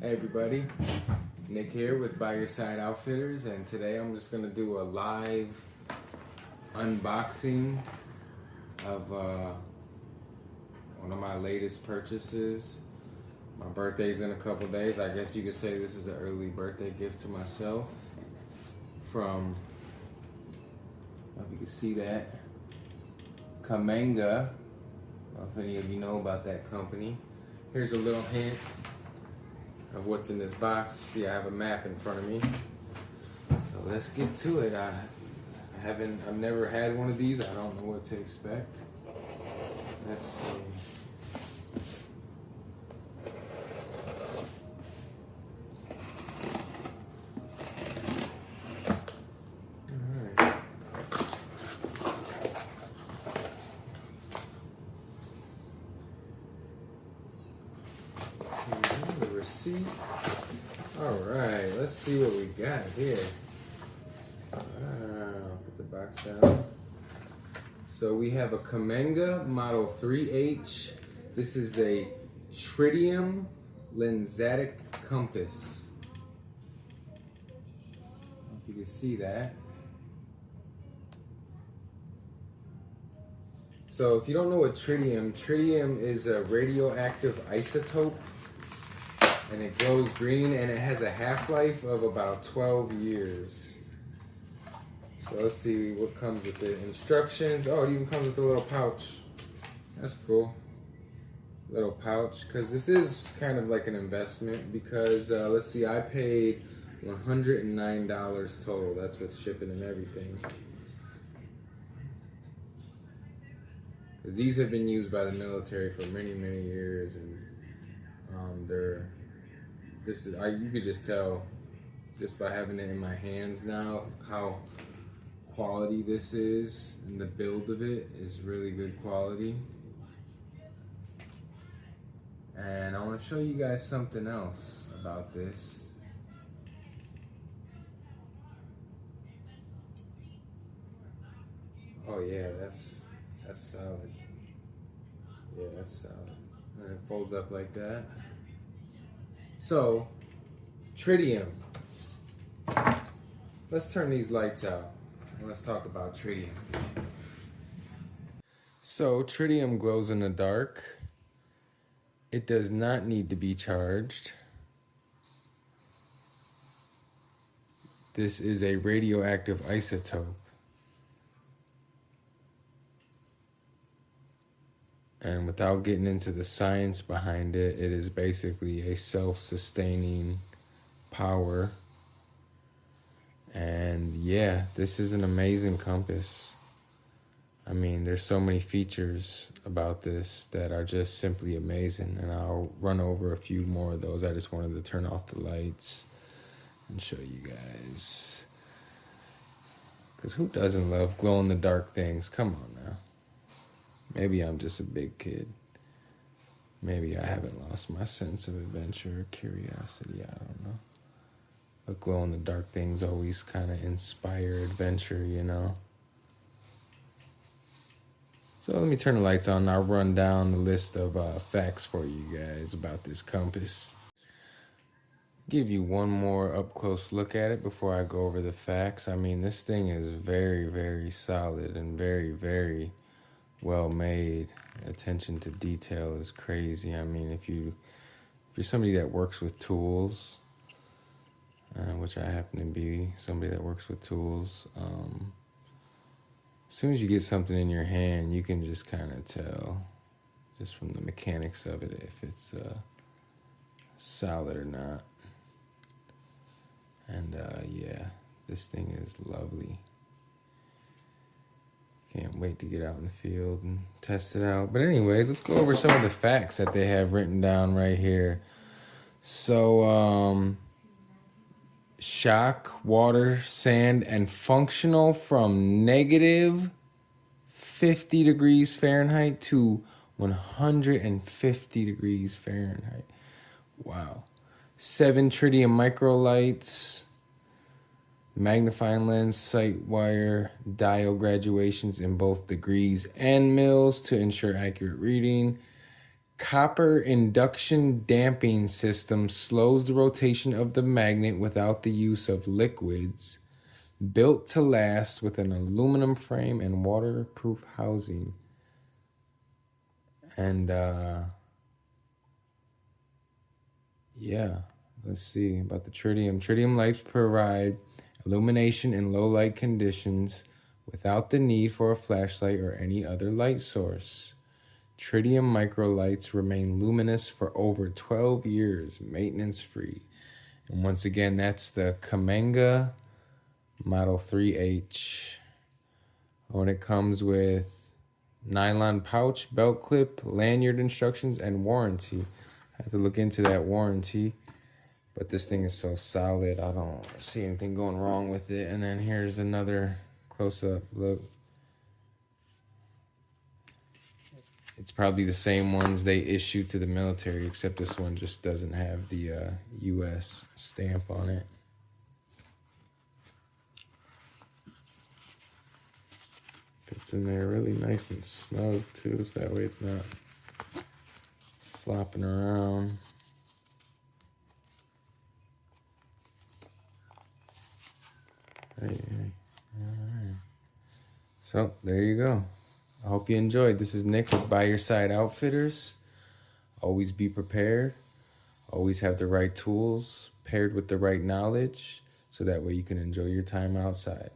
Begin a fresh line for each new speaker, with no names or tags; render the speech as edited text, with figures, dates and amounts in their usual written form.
Hey everybody, Nick here with By Your Side Outfitters, and today I'm just going to do a live unboxing of one of my latest purchases. My birthday's in a couple days. I guess you could say this is an early birthday gift to myself from, I don't know if you can see that, Cammenga. I don't know if any of you know about that company. Here's a little hint of what's in this box. See, I have a map in front of me. So let's get to it. I've never had one of these. I don't know what to expect. Let's see. Receipt. All right, let's see what we got here. Put the box down. So we have a Cammenga Model 3H. This is a Tritium lensatic compass. I don't know if you can see that. So if you don't know what tritium is a radioactive isotope. And it glows green, and it has a half-life of about 12 years. So let's see what comes with the instructions. Oh, it even comes with a little pouch. That's cool. Little pouch, because this is kind of like an investment, because let's see, I paid $109 total. That's with shipping and everything. Because these have been used by the military for many, many years, and you could just tell just by having it in my hands now how quality this is, and the build of it is really good quality. And I want to show you guys something else about this. Oh yeah, that's solid. Yeah, that's solid. And it folds up like that. So, tritium. Let's turn these lights out and let's talk about tritium. So, tritium glows in the dark. It does not need to be charged. This is a radioactive isotope. And without getting into the science behind it, it is basically a self-sustaining power. And yeah, this is an amazing compass. I mean, there's so many features about this that are just simply amazing. And I'll run over a few more of those. I just wanted to turn off the lights and show you guys. Because who doesn't love glow-in-the-dark things? Come on now. Maybe I'm just a big kid. Maybe I haven't lost my sense of adventure or curiosity. I don't know. But glow-in-the-dark things always kind of inspire adventure, you know? So let me turn the lights on and I'll run down the list of facts for you guys about this compass. Give you one more up-close look at it before I go over the facts. I mean, this thing is very, very solid and very, very well made. Attention to detail is crazy. I mean, if you're somebody that works with tools, which I happen to be somebody that works with tools, as soon as you get something in your hand, you can just kind of tell just from the mechanics of it if it's solid or not. And yeah, this thing is lovely. Can't wait to get out in the field and test it out. But anyways, let's go over some of the facts that they have written down right here. So, shock, water, sand, and functional from -50 degrees Fahrenheit to 150 degrees Fahrenheit. Wow. 7 tritium microlights. Magnifying lens, sight wire, dial graduations in both degrees and mils to ensure accurate reading. copper induction damping system slows the rotation of the magnet without the use of liquids. Built to last with an aluminum frame and waterproof housing. And yeah, let's see about the tritium. Tritium lights provide illumination in low light conditions without the need for a flashlight or any other light source. Tritium microlights remain luminous for over 12 years, maintenance free. And once again, that's the Cammenga Model 3H. When it comes with nylon pouch, belt clip, lanyard instructions, and warranty. I have to look into that warranty, but this thing is so solid, I don't see anything going wrong with it. And then here's another close-up look. It's probably the same ones they issue to the military, except this one just doesn't have the U.S. stamp on it. Fits in there really nice and snug too, so that way it's not flopping around. All right. So there you go. I hope you enjoyed. This is Nick with By Your Side Outfitters. Always be prepared. Always have the right tools paired with the right knowledge, so that way you can enjoy your time outside.